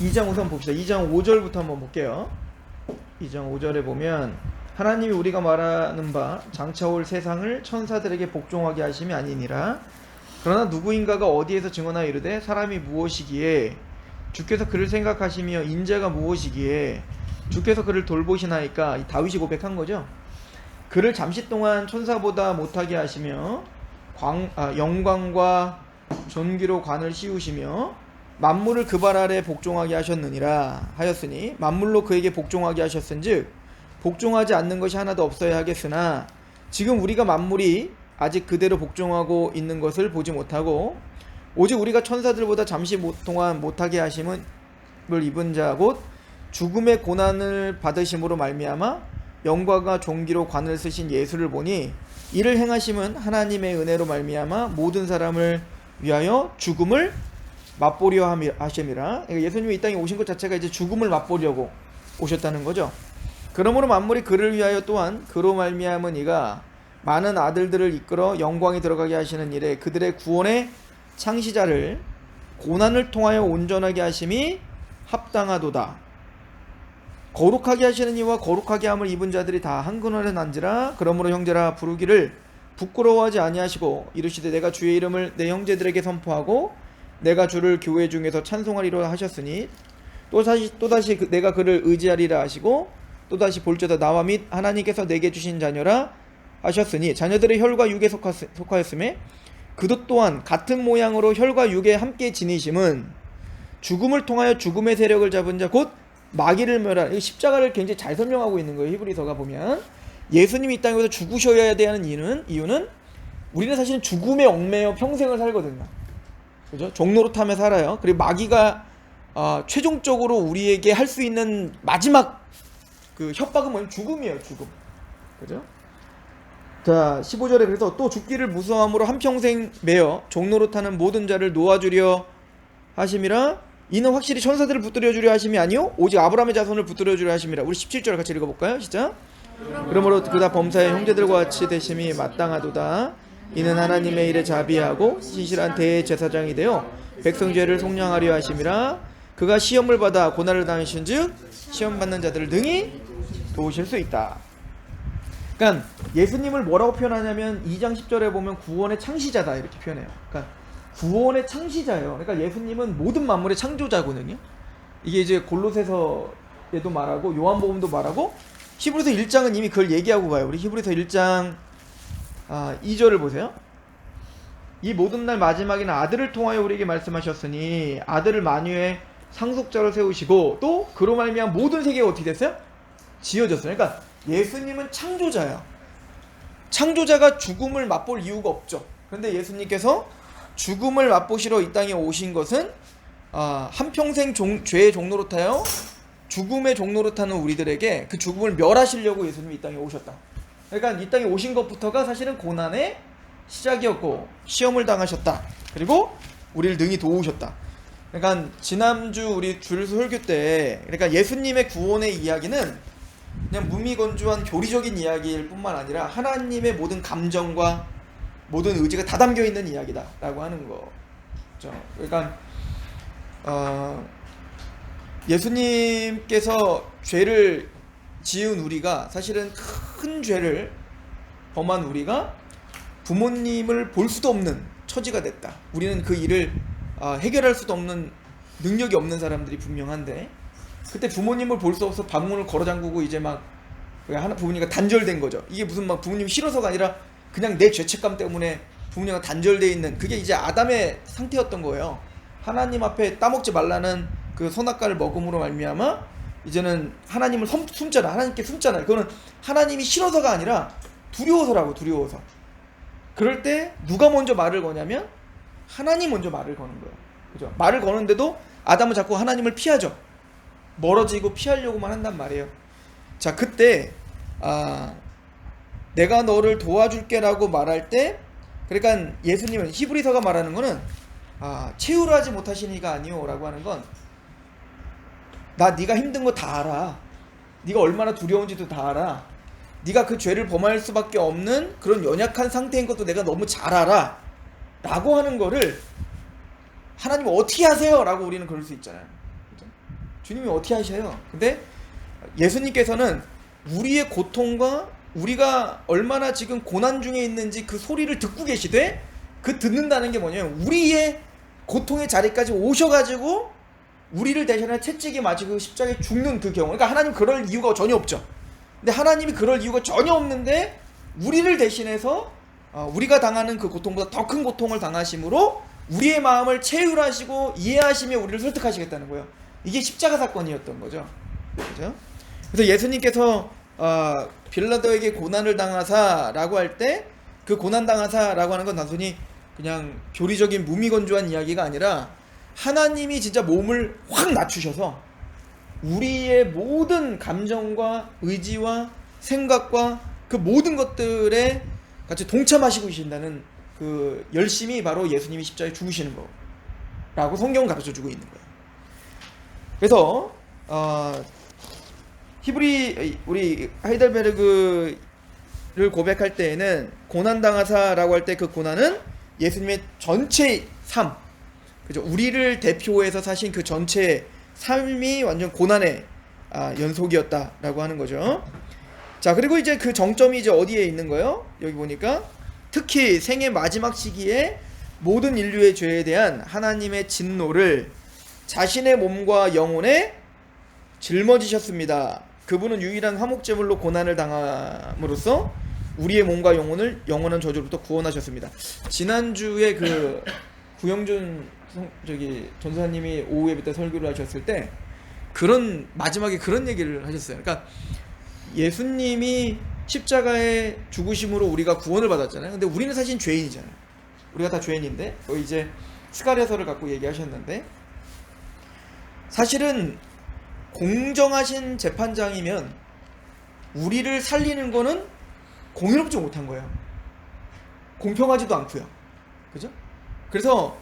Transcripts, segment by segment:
2장 우선 봅시다. 2장 5절부터 한번 볼게요. 2장 5절에 보면 하나님이 우리가 말하는 바 장차 올 세상을 천사들에게 복종하게 하심이 아니니라. 그러나 누구인가가 어디에서 증언하여 이르되 사람이 무엇이기에 주께서 그를 생각하시며 인자가 무엇이기에 주께서 그를 돌보시나이까. 이 다윗이 고백한 거죠. 그를 잠시 동안 천사보다 못하게 하시며 영광과 존귀로 관을 씌우시며 만물을 그 발 아래 복종하게 하셨느니라 하였으니 만물로 그에게 복종하게 하셨은즉 복종하지 않는 것이 하나도 없어야 하겠으나 지금 우리가 만물이 아직 그대로 복종하고 있는 것을 보지 못하고 오직 우리가 천사들보다 잠시 동안 못하게 하심을 입은 자 곧 죽음의 고난을 받으심으로 말미암아 영광과 존귀로 관을 쓰신 예수를 보니 이를 행하심은 하나님의 은혜로 말미암아 모든 사람을 위하여 죽음을 맛보려 하심이라. 예수님이 이 땅에 오신 것 자체가 이제 죽음을 맛보려고 오셨다는 거죠. 그러므로 만물이 그를 위하여 또한 그로 말미암은 이가 많은 아들들을 이끌어 영광에 들어가게 하시는 일에 그들의 구원의 창시자를 고난을 통하여 온전하게 하심이 합당하도다. 거룩하게 하시는 이와 거룩하게 함을 입은 자들이 다 한 근원에 난지라. 그러므로 형제라 부르기를 부끄러워하지 아니하시고 이르시되 내가 주의 이름을 내 형제들에게 선포하고 내가 주를 교회 중에서 찬송하리라 하셨으니 또다시 내가 그를 의지하리라 하시고 또다시 볼지어다 나와 및 하나님께서 내게 주신 자녀라 하셨으니 자녀들의 혈과 육에 속하였음에 그도 또한 같은 모양으로 혈과 육에 함께 지니심은 죽음을 통하여 죽음의 세력을 잡은 자 곧 마귀를 멸한. 십자가를 굉장히 잘 설명하고 있는 거예요. 히브리서가 보면 예수님이 이 땅에서 죽으셔야 되는 이유는 우리는 사실은 죽음에 얽매여 평생을 살거든요. 그죠? 종노릇하며 살아요. 그리고 마귀가 최종적으로 우리에게 할 수 있는 마지막 그 협박은 뭐냐면 죽음이에요. 죽음. 그죠? 자, 15절에 그래서 또 죽기를 무서함으로 한평생 매어 종노릇하는 모든 자를 놓아주려 하심이라. 이는 확실히 천사들을 붙들어 주려 하심이 아니요 오직 아브라함의 자손을 붙들어 주려 하심이라. 우리 17절 같이 읽어볼까요? 시작. 그러므로 그다 범사의 형제들과 같이 되심이 마땅하도다. 이는 하나님의 일에 자비하고 신실한 대제사장이 되어 백성 죄를 속량하려 하심이라. 그가 시험을 받아 고난을 당하신즉 시험 받는 자들을 능히 도우실 수 있다. 그러니까 예수님을 뭐라고 표현하냐면 2장 10절에 보면 구원의 창시자다 이렇게 표현해요. 그러니까 구원의 창시자예요. 그러니까 예수님은 모든 만물의 창조자거든요. 이게 이제 골로새서에도 말하고 요한복음도 말하고 히브리서 1장은 이미 그걸 얘기하고 가요. 우리 히브리서 1장 2절을 보세요. 이 모든 날 마지막에는 아들을 통하여 우리에게 말씀하셨으니 아들을 만유의 상속자로 세우시고 또 그로 말미암아 모든 세계가 어떻게 됐어요? 지어졌어요. 그러니까 예수님은 창조자예요. 창조자가 죽음을 맛볼 이유가 없죠. 그런데 예수님께서 죽음을 맛보시러 이 땅에 오신 것은 한평생 죄의 종노릇하여 죽음의 종노릇하는 우리들에게 그 죽음을 멸하시려고 예수님이 이 땅에 오셨다. 그러니까 이 땅에 오신 것부터가 사실은 고난의 시작이었고 시험을 당하셨다. 그리고 우리를 능히 도우셨다. 그러니까 지난주 우리 주일서 설교 때 그러니까 예수님의 구원의 이야기는 그냥 무미건조한 교리적인 이야기일 뿐만 아니라 하나님의 모든 감정과 모든 의지가 다 담겨 있는 이야기다 라고 하는 거죠. 그러니까 예수님께서 죄를 지은 우리가 사실은 큰 죄를 범한 우리가 부모님을 볼 수도 없는 처지가 됐다. 우리는 그 일을 해결할 수도 없는 능력이 없는 사람들이 분명한데 그때 부모님을 볼 수 없어서 방문을 걸어 잠그고 이제 막 부모님과 단절된 거죠. 이게 무슨 막 부모님이 싫어서가 아니라 그냥 내 죄책감 때문에 부모님과 단절되어 있는 그게 이제 아담의 상태였던 거예요. 하나님 앞에 따먹지 말라는 그 선악과를 먹음으로 말미암아 이제는 하나님을 숨잖아. 하나님께 숨잖아요. 그거는 하나님이 싫어서가 아니라 두려워서라고. 두려워서. 그럴 때 누가 먼저 말을 거냐면 하나님 먼저 말을 거는 거예요. 그죠? 말을 거는데도 아담은 자꾸 하나님을 피하죠. 멀어지고 피하려고만 한단 말이에요. 자, 그때 내가 너를 도와줄게 라고 말할 때 그러니까 예수님은 히브리서가 말하는 거는 체후를 하지 못하시니가 아니오 라고 하는 건 나 네가 힘든 거 다 알아. 네가 얼마나 두려운지도 다 알아. 네가 그 죄를 범할 수밖에 없는 그런 연약한 상태인 것도 내가 너무 잘 알아 라고 하는 거를 하나님 어떻게 하세요? 라고 우리는 그럴 수 있잖아요. 그죠? 주님이 어떻게 하셔요? 근데 예수님께서는 우리의 고통과 우리가 얼마나 지금 고난 중에 있는지 그 소리를 듣고 계시되, 그 듣는다는 게 뭐냐면 우리의 고통의 자리까지 오셔가지고 우리를 대신해 채찍에 맞고 십자가에 죽는 그 경우. 그러니까 하나님 그럴 이유가 전혀 없죠. 근데 하나님이 그럴 이유가 전혀 없는데 우리를 대신해서 우리가 당하는 그 고통보다 더 큰 고통을 당하심으로 우리의 마음을 체휼하시고 이해하시며 우리를 설득하시겠다는 거예요. 이게 십자가 사건이었던 거죠. 그죠? 그래서 예수님께서 빌라도에게 고난을 당하사라고 할 때 그 고난 당하사라고 하는 건 단순히 그냥 교리적인 무미건조한 이야기가 아니라 하나님이 진짜 몸을 확 낮추셔서 우리의 모든 감정과 의지와 생각과 그 모든 것들에 같이 동참하시고 계신다는 그 열심이 바로 예수님이 십자가에 죽으시는 거라고 성경은 가르쳐주고 있는 거예요. 그래서 우리 하이델베르그를 고백할 때에는 고난당하사라고 할 때 그 고난은 예수님의 전체 삶, 그죠? 우리를 대표해서 사신 그 전체 삶이 완전 고난의 연속이었다라고 하는 거죠. 자, 그리고 이제 그 정점이 이제 어디에 있는 거예요? 여기 보니까 특히 생의 마지막 시기에 모든 인류의 죄에 대한 하나님의 진노를 자신의 몸과 영혼에 짊어지셨습니다. 그분은 유일한 화목제물로 고난을 당함으로써 우리의 몸과 영혼을 영원한 저주로부터 구원하셨습니다. 지난주에 그 구영준 전사님이 오후 예배 때 설교를 하셨을 때 마지막에 그런 얘기를 하셨어요. 그러니까 예수님이 십자가의 죽으심으로 우리가 구원을 받았잖아요. 근데 우리는 사실 죄인이잖아요. 우리가 다 죄인인데, 이제 스가랴서를 갖고 얘기하셨는데, 사실은 공정하신 재판장이면 우리를 살리는 거는 공의롭지 못한 거예요. 공평하지도 않고요. 그죠? 그래서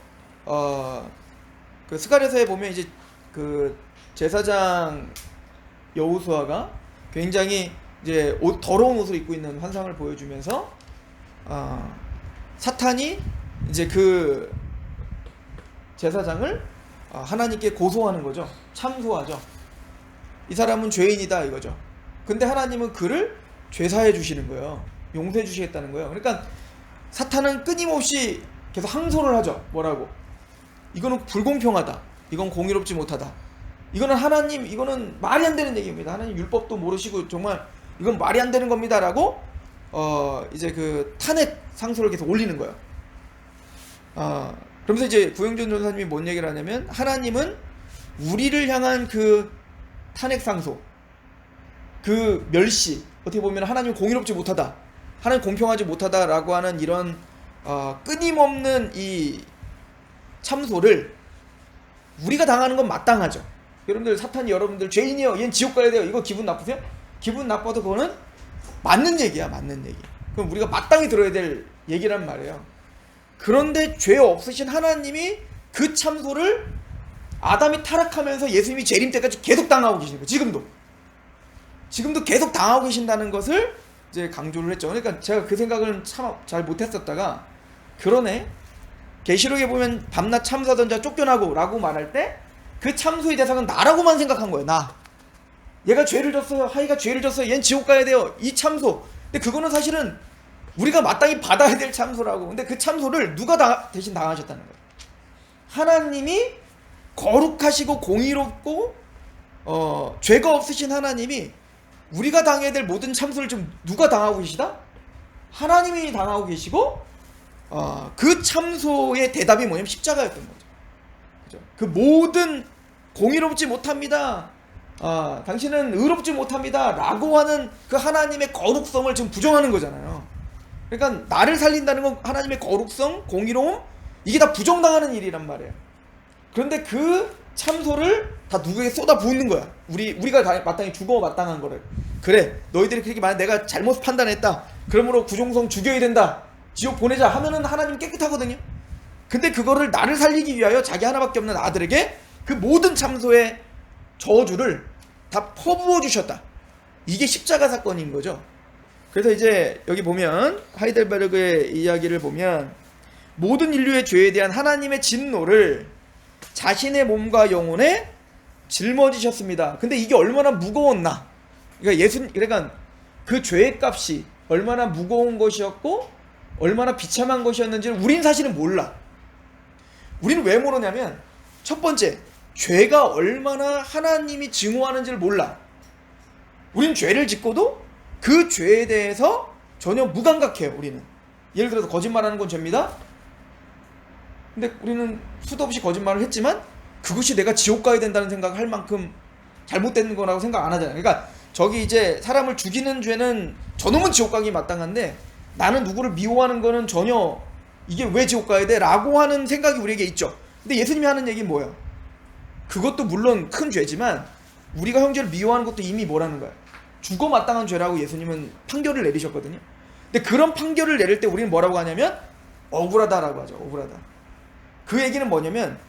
그 스가랴서에 보면 이제 그 제사장 여호수아가 굉장히 이제 더러운 옷을 입고 있는 환상을 보여주면서 사탄이 이제 그 제사장을 하나님께 고소하는 거죠. 참소하죠. 이 사람은 죄인이다 이거죠. 근데 하나님은 그를 죄사해 주시는 거예요. 용서해 주시겠다는 거예요. 그러니까 사탄은 끊임없이 계속 항소를 하죠. 뭐라고? 이거는 불공평하다. 이건 공의롭지 못하다. 이거는 하나님, 이거는 말이 안 되는 얘기입니다. 하나님 율법도 모르시고 정말 이건 말이 안 되는 겁니다라고 이제 그 탄핵 상소를 계속 올리는 거예요. 그러면서 이제 구영준 전사님이 뭔 얘기를 하냐면, 하나님은 우리를 향한 그 탄핵 상소, 그 멸시, 어떻게 보면 하나님 공의롭지 못하다, 하나님 공평하지 못하다라고 하는 이런 끊임없는 이 참소를 우리가 당하는 건 마땅하죠. 여러분들, 사탄이 여러분들 죄인이요, 얘는 지옥 가야 돼요, 이거 기분 나쁘세요? 기분 나빠도 그거는 맞는 얘기야, 맞는 얘기. 그럼 우리가 마땅히 들어야 될 얘기란 말이에요. 그런데 죄 없으신 하나님이 그 참소를 아담이 타락하면서 예수님이 재림 때까지 계속 당하고 계시는 거예요. 지금도 계속 당하고 계신다는 것을 이제 강조를 했죠. 그러니까 제가 그 생각을 참 잘 못했었다가, 그러네, 계시록에 보면 밤낮 참사던 자 쫓겨나고 라고 말할 때 그 참소의 대상은 나라고만 생각한 거예요. 나. 얘가 죄를 졌어요. 하이가 죄를 졌어요. 얘는 지옥 가야 돼요. 이 참소. 근데 그거는 사실은 우리가 마땅히 받아야 될 참소라고. 근데 그 참소를 누가 대신 당하셨다는 거예요. 하나님이 거룩하시고 공의롭고 죄가 없으신 하나님이 우리가 당해야 될 모든 참소를 지금 누가 당하고 계시다? 하나님이 당하고 계시고, 그 참소의 대답이 뭐냐면 십자가였던 거죠. 그죠? 그 모든 공의롭지 못합니다, 당신은 의롭지 못합니다 라고 하는 그 하나님의 거룩성을 지금 부정하는 거잖아요. 그러니까 나를 살린다는 건 하나님의 거룩성, 공의로움, 이게 다 부정당하는 일이란 말이에요. 그런데 그 참소를 다 누구에게 쏟아 부은 거야. 우리가 마땅히 죽어 마땅한 거를. 그래, 너희들이 그렇게 만약 내가 잘못 판단했다, 그러므로 구종성 죽여야 된다, 지옥 보내자 하면은 하나님 깨끗하거든요. 근데 그거를 나를 살리기 위하여 자기 하나밖에 없는 아들에게 그 모든 참소의 저주를 다 퍼부어 주셨다. 이게 십자가 사건인 거죠. 그래서 이제 여기 보면 하이델베르그의 이야기를 보면, 모든 인류의 죄에 대한 하나님의 진노를 자신의 몸과 영혼에 짊어지셨습니다. 근데 이게 얼마나 무거웠나? 그러니까 그 죄의 값이 얼마나 무거운 것이었고 얼마나 비참한 것이었는지를 우린 사실은 몰라. 우리는 왜 모르냐면 첫 번째, 죄가 얼마나 하나님이 증오하는지를 몰라. 우린 죄를 짓고도 그 죄에 대해서 전혀 무감각해요. 우리는 예를 들어서 거짓말하는 건 죄입니다. 근데 우리는 수도 없이 거짓말을 했지만 그것이 내가 지옥 가야 된다는 생각을 할 만큼 잘못된 거라고 생각 안 하잖아요. 그러니까 저기 이제 사람을 죽이는 죄는 저놈은 지옥 가기 마땅한데 나는 누구를 미워하는 거는 전혀 이게 왜 지옥 가야 돼? 라고 하는 생각이 우리에게 있죠. 근데 예수님이 하는 얘기는 뭐예요? 그것도 물론 큰 죄지만 우리가 형제를 미워하는 것도 이미 뭐라는 거야? 죽어 마땅한 죄라고 예수님은 판결을 내리셨거든요. 근데 그런 판결을 내릴 때 우리는 뭐라고 하냐면 억울하다라고 하죠. 억울하다. 그 얘기는 뭐냐면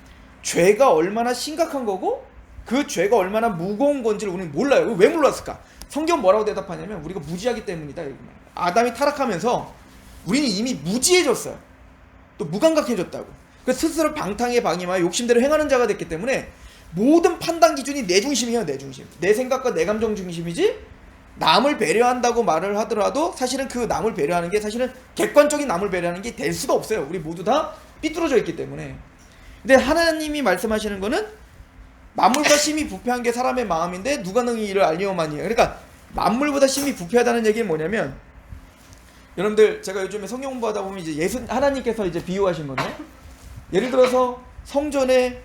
죄가 얼마나 심각한 거고 그 죄가 얼마나 무거운 건지를 우리는 몰라요. 왜 몰랐을까? 성경 뭐라고 대답하냐면 우리가 무지하기 때문이다. 아담이 타락하면서 우리는 이미 무지해졌어요. 또 무감각해졌다고. 그래서 스스로 방탕에 방임하여 욕심대로 행하는 자가 됐기 때문에 모든 판단 기준이 내 중심이에요. 내 중심. 내 생각과 내 감정 중심이지 남을 배려한다고 말을 하더라도 사실은 그 남을 배려하는 게 사실은 객관적인 남을 배려하는 게 될 수가 없어요. 우리 모두 다 삐뚤어져 있기 때문에. 근데 하나님이 말씀하시는 거는 만물보다 심히 부패한 게 사람의 마음인데 누가 능히 이를 알리오마니에요. 그러니까 만물보다 심히 부패하다는 얘기는 뭐냐면 여러분들 제가 요즘에 성경 공부하다 보면 이제 하나님께서 이제 비유하신 거네. 예를 들어서 성전에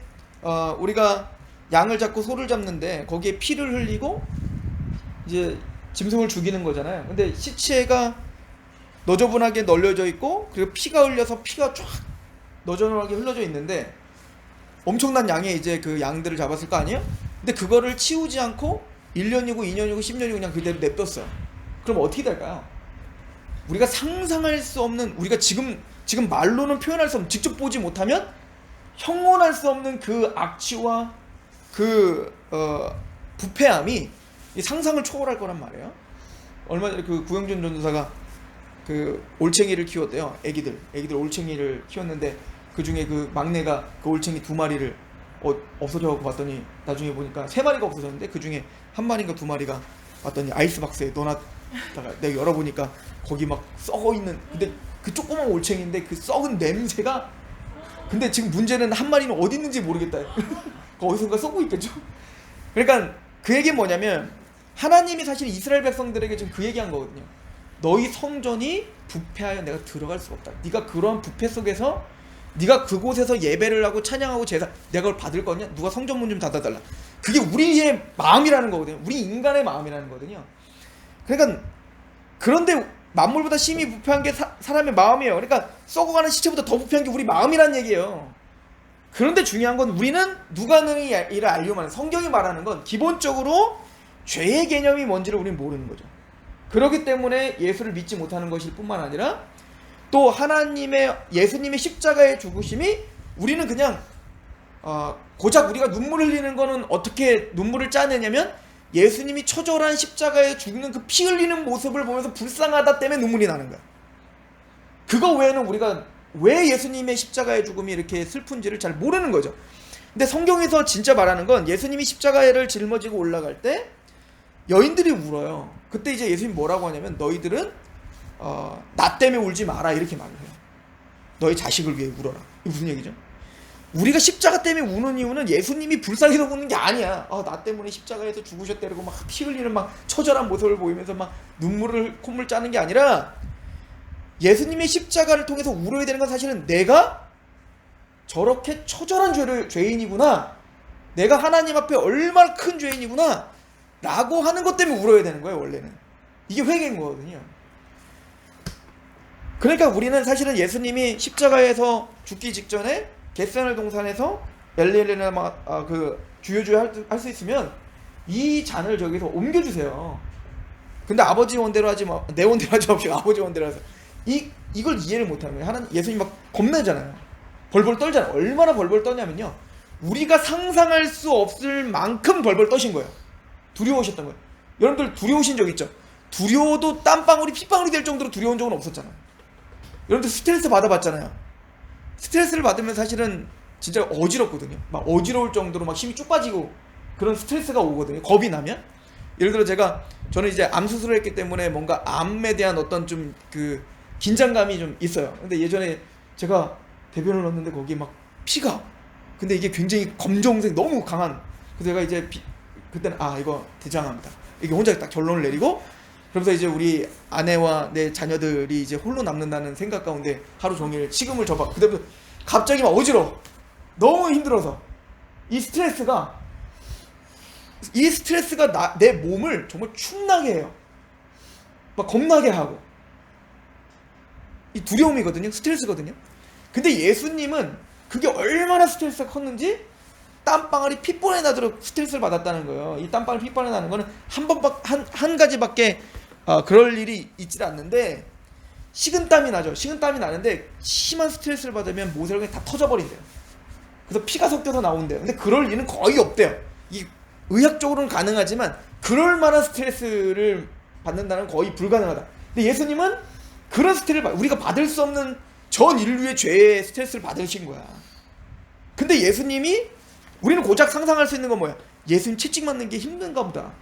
우리가 양을 잡고 소를 잡는데 거기에 피를 흘리고 이제 짐승을 죽이는 거잖아요. 근데 시체가 너저분하게 널려져 있고 그리고 피가 흘려서 피가 쫙 너저분하게 흘러져 있는데 엄청난 양의 이제 그 양들을 잡았을 거 아니에요? 근데 그거를 치우지 않고 1년이고 2년이고 10년이고 그냥 그대로 냅뒀어요. 그럼 어떻게 될까요? 우리가 상상할 수 없는, 우리가 지금 말로는 표현할 수 없는, 직접 보지 못하면 형언할 수 없는 그 악취와 그 부패함이 이 상상을 초월할 거란 말이에요. 얼마 전에 그 구영준 전도사가 그 올챙이를 키웠대요. 애기들 올챙이를 키웠는데 그 중에 그 막내가 그 올챙이 2마리를 없어져갖고 봤더니 나중에 보니까 3마리가 없어졌는데 그 중에 1마리인가 2마리가 봤더니 아이스박스에 넣어놨다가 내가 열어보니까 거기 막 썩어있는, 근데 그 조그만 올챙이인데 그 썩은 냄새가, 근데 지금 문제는 1마리는 어디 있는지 모르겠다. 어디선가 썩고 있겠죠. 그러니까 그 얘기는 뭐냐면 하나님이 사실 이스라엘 백성들에게 지금 그 얘기한 거거든요. 너희 성전이 부패하여 내가 들어갈 수가 없다. 네가 그러한 부패 속에서 네가 그곳에서 예배를 하고 찬양하고 제사, 내가 그걸 받을 거냐? 누가 성전문 좀 닫아달라. 그게 우리의 마음이라는 거거든요. 우리 인간의 마음이라는 거거든요. 그러니까 그런데 만물보다 심히 부패한 게 사람의 마음이에요. 그러니까 썩어가는 시체보다 더 부패한 게 우리 마음이라는 얘기예요. 그런데 중요한 건 우리는 누가 능히 이를 알려면 성경이 말하는 건 기본적으로 죄의 개념이 뭔지를 우리는 모르는 거죠. 그렇기 때문에 예수를 믿지 못하는 것일 뿐만 아니라 또 예수님의 십자가의 죽으심이 우리는 그냥 고작 우리가 눈물 흘리는 거는 어떻게 눈물을 짜내냐면 예수님이 처절한 십자가에 죽는 그 피 흘리는 모습을 보면서 불쌍하다 때문에 눈물이 나는 거야. 그거 외에는 우리가 왜 예수님의 십자가의 죽음이 이렇게 슬픈지를 잘 모르는 거죠. 근데 성경에서 진짜 말하는 건 예수님이 십자가를 짊어지고 올라갈 때 여인들이 울어요. 그때 이제 예수님 뭐라고 하냐면 너희들은 나 때문에 울지 마라 이렇게 말을 해요. 너희 자식을 위해 울어라. 이게 무슨 얘기죠? 우리가 십자가 때문에 우는 이유는 예수님이 불쌍해서 우는 게 아니야. 나 때문에 십자가에서 죽으셨대 이러고 막 피 흘리는 막 처절한 모습을 보이면서 막 콧물 짜는 게 아니라 예수님의 십자가를 통해서 울어야 되는 건 사실은 내가 저렇게 처절한 죄인이구나, 내가 하나님 앞에 얼마나 큰 죄인이구나 라고 하는 것 때문에 울어야 되는 거예요. 원래는 이게 회개인 거거든요. 그러니까 우리는 사실은 예수님이 십자가에서 죽기 직전에 겟세마네 동산에서 엘리엘레나 그 주여 할 수 있으면 이 잔을 저기서 옮겨주세요. 근데 아버지 원대로 하지 마, 내 원대로 하지 마시고 아버지 원대로 하세요. 이걸 이해를 못하는 거예요. 예수님 막 겁내잖아요. 벌벌 떨잖아요. 얼마나 벌벌 떠냐면요, 우리가 상상할 수 없을 만큼 벌벌 떠신 거예요. 두려우셨던 거예요. 여러분들 두려우신 적 있죠? 두려워도 땀방울이 핏방울이 될 정도로 두려운 적은 없었잖아요. 여러분들 스트레스 받아봤잖아요. 스트레스를 받으면 사실은 진짜 어지럽거든요. 막 어지러울 정도로 막 힘이 쭉 빠지고 그런 스트레스가 오거든요. 겁이 나면. 예를 들어 저는 이제 암 수술을 했기 때문에 뭔가 암에 대한 어떤 좀 그 긴장감이 좀 있어요. 근데 예전에 제가 대변을 넣었는데 거기 막 피가, 근데 이게 굉장히 검정색 너무 강한, 그래서 제가 이제 그때는 이거 대장암이다, 이게 혼자 딱 결론을 내리고, 그러면서 이제 우리 아내와 내 자녀들이 이제 홀로 남는다는 생각 가운데 하루 종일 식음을 접하. 그때부터 갑자기 막 어지러워. 너무 힘들어서 이 스트레스가 내 몸을 정말 축나게 해요. 막 겁나게 하고. 이 두려움이거든요. 스트레스거든요. 근데 예수님은 그게 얼마나 스트레스가 컸는지 땀방울이 핏볼에 나도록 스트레스를 받았다는 거예요. 이 땀방울이 핏볼에 나는 거는 한 가지밖에 그럴 일이 있지 않는데, 식은땀이 나죠. 식은땀이 나는데 심한 스트레스를 받으면 모세혈관이 다 터져버린대요. 그래서 피가 섞여서 나온대요. 근데 그럴 일은 거의 없대요. 이 의학적으로는 가능하지만 그럴 만한 스트레스를 받는다는 건 거의 불가능하다. 근데 예수님은 그런 스트레스를 우리가 받을 수 없는 전 인류의 죄의 스트레스를 받으신 거야. 근데 예수님이, 우리는 고작 상상할 수 있는 건 뭐야? 예수님 채찍 맞는 게 힘든가 보다.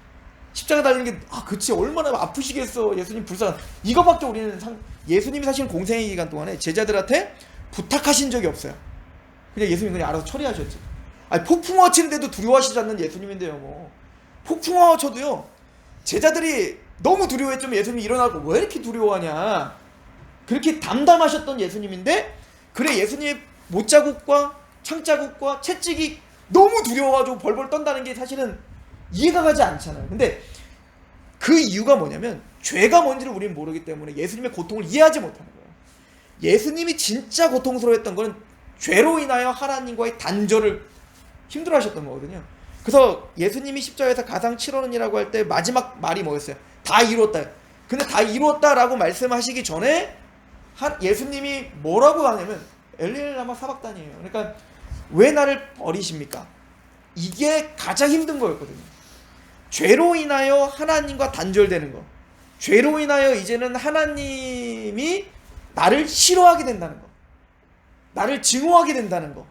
십자가 달리는 게 그치 얼마나 아프시겠어. 예수님 불쌍한, 이거밖에 우리는 예수님이 사실 공생의 기간 동안에 제자들한테 부탁하신 적이 없어요. 그냥 예수님이 그냥 알아서 처리하셨지. 폭풍우가 치는데도 두려워하시지 않는 예수님인데요. 뭐 폭풍우가 쳐도요 제자들이 너무 두려워했지만 예수님이 일어나고 왜 이렇게 두려워하냐, 그렇게 담담하셨던 예수님인데, 그래 예수님의 못자국과 창자국과 채찍이 너무 두려워가지고 벌벌 떤다는 게 사실은 이해가 가지 않잖아요. 근데 그 이유가 뭐냐면 죄가 뭔지를 우리는 모르기 때문에 예수님의 고통을 이해하지 못하는 거예요. 예수님이 진짜 고통스러워했던 거는 죄로 인하여 하나님과의 단절을 힘들어하셨던 거거든요. 그래서 예수님이 십자가에서 가상 7원이라고 할 때 마지막 말이 뭐였어요? 다 이루었다. 근데 다 이루었다라고 말씀하시기 전에 예수님이 뭐라고 하냐면 엘리엘라마 사박단이에요. 그러니까 왜 나를 버리십니까? 이게 가장 힘든 거였거든요. 죄로 인하여 하나님과 단절되는 거, 죄로 인하여 이제는 하나님이 나를 싫어하게 된다는 거, 나를 증오하게 된다는 거.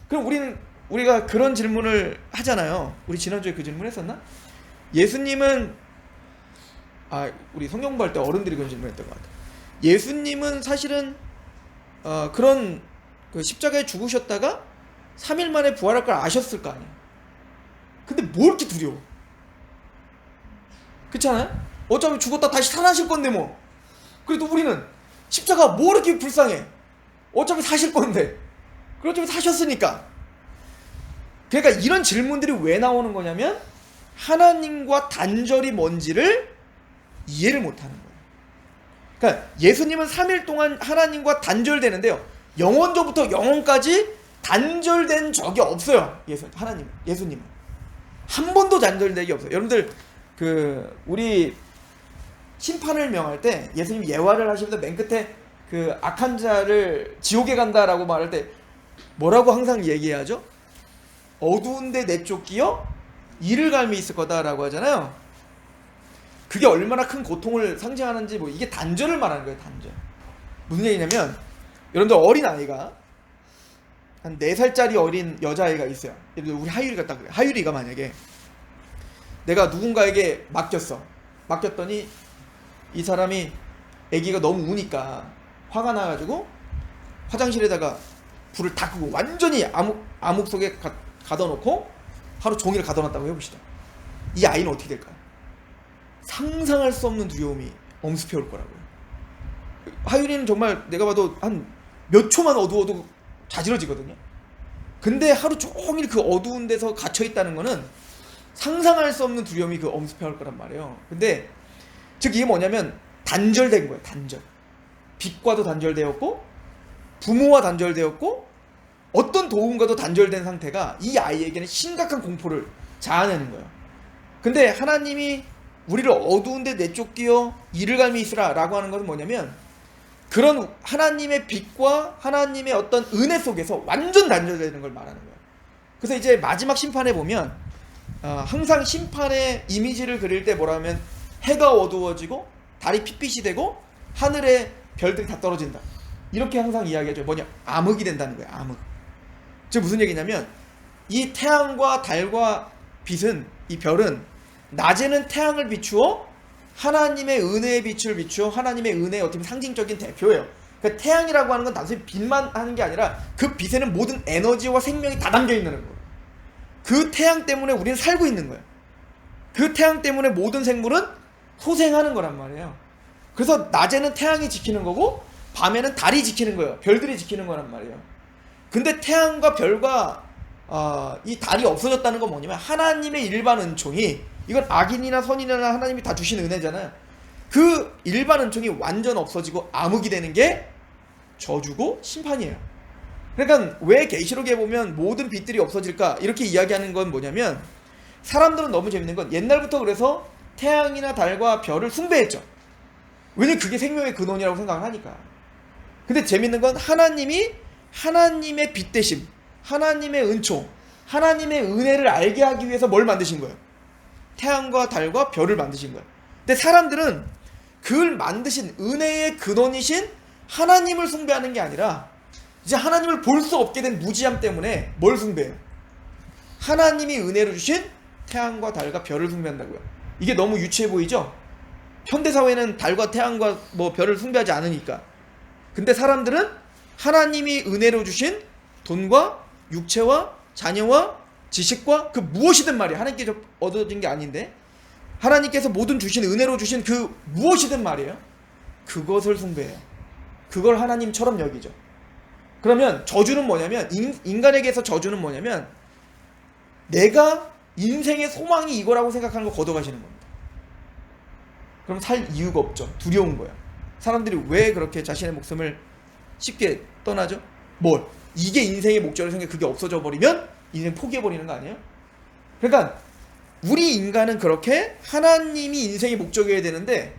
그럼 우리가 그런 질문을 하잖아요. 우리 지난주에 그 질문 했었나? 예수님은 우리 성경 공부할 때 어른들이 그런 질문했던 것 같아요. 예수님은 사실은 그런 그 십자가에 죽으셨다가 3일 만에 부활할 걸 아셨을 거 아니에요. 근데 뭘 이렇게 두려워? 그렇잖아요? 어차피 죽었다 다시 살아나실 건데 뭐. 그래도 우리는 십자가 뭐 이렇게 불쌍해? 어차피 사실 건데. 그렇죠, 사셨으니까. 그러니까 이런 질문들이 왜 나오는 거냐면 하나님과 단절이 뭔지를 이해를 못하는 거예요. 그러니까 예수님은 3일 동안 하나님과 단절되는데요, 영원조부터 영원까지 단절된 적이 없어요. 예수님은 한 번도 단절된 적이 없어요. 여러분들 우리 심판을 명할 때 예수님 예화를 하시면서 맨 끝에 그 악한 자를 지옥에 간다라고 말할 때 뭐라고 항상 얘기하죠? 어두운데 내쫓기어 이를 갈미 있을 거다라고 하잖아요. 그게 얼마나 큰 고통을 상징하는지, 이게 단절을 말하는 거예요. 단절. 무슨 얘기냐면, 여러분들 어린 아이가 한 4살짜리 어린 여자아이가 있어요. 예를 들어 우리 하율이가 딱 그래. 하율이가 만약에 내가 누군가에게 맡겼더니 이 사람이 아기가 너무 우니까 화가 나가지고 화장실에다가 불을 다 끄고 완전히 암흑 속에 가둬놓고 하루 종일 가둬놨다고 해봅시다. 이 아이는 어떻게 될까요? 상상할 수 없는 두려움이 엄습해올 거라고요. 하율이는 정말 내가 봐도 한 몇 초만 어두워도 자지러지거든요. 근데 하루 종일 그 어두운 데서 갇혀있다는 거는 상상할 수 없는 두려움이 엄습해올 거란 말이에요. 근데 즉 이게 뭐냐면 단절된 거예요. 단절. 빛과도 단절되었고 부모와 단절되었고 어떤 도움과도 단절된 상태가 이 아이에게는 심각한 공포를 자아내는 거예요. 근데 하나님이 우리를 어두운 데 내쫓기어 이를 갈미 있으라 라고 하는 것은 뭐냐면 그런 하나님의 빛과 하나님의 어떤 은혜 속에서 완전 단절되는 걸 말하는 거예요. 그래서 이제 마지막 심판에 보면 항상 심판의 이미지를 그릴 때 뭐라 하면 해가 어두워지고 달이 핏빛이 되고 하늘에 별들이 다 떨어진다, 이렇게 항상 이야기하죠. 뭐냐? 암흑이 된다는 거예요. 암흑. 즉 무슨 얘기냐면 이 태양과 달과 빛은, 이 별은 낮에는 태양을 비추어 하나님의 은혜의 빛을 비추어 하나님의 은혜의 어떻게 보면 상징적인 대표예요. 그러니까 태양이라고 하는 건 단순히 빛만 하는 게 아니라 그 빛에는 모든 에너지와 생명이 다 담겨 있는 거예요. 그 태양 때문에 우리는 살고 있는 거예요. 그 태양 때문에 모든 생물은 소생하는 거란 말이에요. 그래서 낮에는 태양이 지키는 거고 밤에는 달이 지키는 거예요. 별들이 지키는 거란 말이에요. 근데 태양과 별과 이 달이 없어졌다는 건 뭐냐면 하나님의 일반 은총이, 이건 악인이나 선인이나 하나님이 다 주신 은혜잖아요. 그 일반 은총이 완전 없어지고 암흑이 되는 게 저주고 심판이에요. 그러니까 왜 계시록에 보면 모든 빛들이 없어질까 이렇게 이야기하는 건 뭐냐면, 사람들은 너무 재밌는 건 옛날부터 그래서 태양이나 달과 별을 숭배했죠. 왜냐면 그게 생명의 근원이라고 생각을 하니까. 근데 재밌는 건 하나님이 하나님의 빛 대심, 하나님의 은총, 하나님의 은혜를 알게 하기 위해서 뭘 만드신 거예요? 태양과 달과 별을 만드신 거예요. 근데 사람들은 그걸 만드신 은혜의 근원이신 하나님을 숭배하는 게 아니라 이제 하나님을 볼 수 없게 된 무지함 때문에 뭘 숭배해요? 하나님이 은혜로 주신 태양과 달과 별을 숭배한다고요. 이게 너무 유치해 보이죠? 현대사회는 달과 태양과 별을 숭배하지 않으니까. 근데 사람들은 하나님이 은혜로 주신 돈과 육체와 자녀와 지식과 그 무엇이든 말이야. 하나님께서 얻어진 게 아닌데 하나님께서 모든 주신 은혜로 주신 그 무엇이든 말이에요. 그것을 숭배해요. 그걸 하나님처럼 여기죠. 그러면 저주는 뭐냐면, 인간에게서 저주는 뭐냐면 내가 인생의 소망이 이거라고 생각하는 거 걷어가시는 겁니다. 그럼 살 이유가 없죠. 두려운 거예요. 사람들이 왜 그렇게 자신의 목숨을 쉽게 떠나죠? 이게 인생의 목적을 생각해 그게 없어져 버리면 인생 포기해버리는 거 아니에요? 그러니까 우리 인간은 그렇게 하나님이 인생의 목적이어야 되는데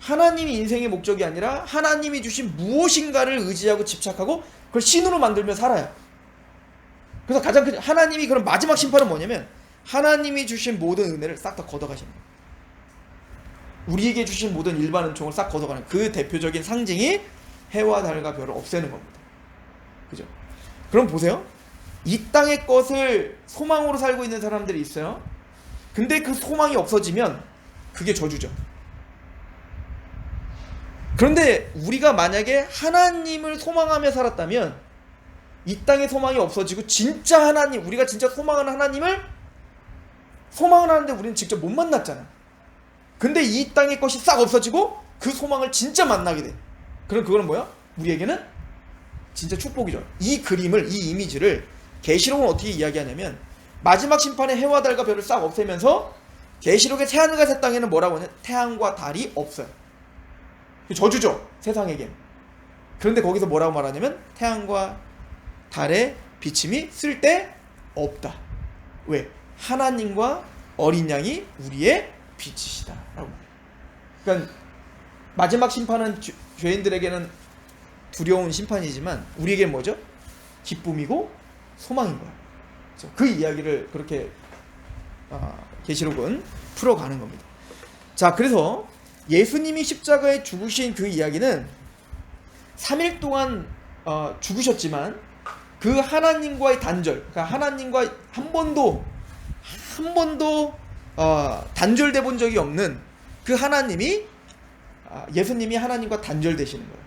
하나님이 인생의 목적이 아니라 하나님이 주신 무엇인가를 의지하고 집착하고 그걸 신으로 만들며 살아요. 그래서 가장 큰 하나님이 그런 마지막 심판은 뭐냐면 하나님이 주신 모든 은혜를 싹 다 걷어가시는 거예요. 우리에게 주신 모든 일반 은총을 싹 걷어가는 그 대표적인 상징이 해와 달과 별을 없애는 겁니다. 그죠? 그럼 보세요. 이 땅의 것을 소망으로 살고 있는 사람들이 있어요. 근데 그 소망이 없어지면 그게 저주죠. 그런데 우리가 만약에 하나님을 소망하며 살았다면 이 땅의 소망이 없어지고 진짜 하나님, 우리가 진짜 소망하는 하나님을 소망을 하는데 우리는 직접 못 만났잖아. 근데 이 땅의 것이 싹 없어지고 그 소망을 진짜 만나게 돼. 그럼 그거는 뭐야? 우리에게는 진짜 축복이죠. 이 그림을, 이 이미지를 계시록은 어떻게 이야기하냐면 마지막 심판에 해와 달과 별을 싹 없애면서 계시록의 새하늘과 새 땅에는 뭐라고 하냐? 태양과 달이 없어요. 저주죠, 세상에겐. 그런데 거기서 뭐라고 말하냐면 태양과 달의 비침이 쓸데없다. 왜? 하나님과 어린 양이 우리의 빛이시다 라고. 그러니까 마지막 심판은 죄인들에게는 두려운 심판이지만 우리에게는 뭐죠? 기쁨이고 소망인 거야. 그 이야기를 그렇게 계시록은 풀어가는 겁니다. 자, 그래서 예수님이 십자가에 죽으신 그 이야기는 3일 동안 죽으셨지만 그 하나님과의 단절, 그러니까 하나님과 한 번도 단절돼 본 적이 없는 그 하나님이 예수님이 하나님과 단절되시는 거예요.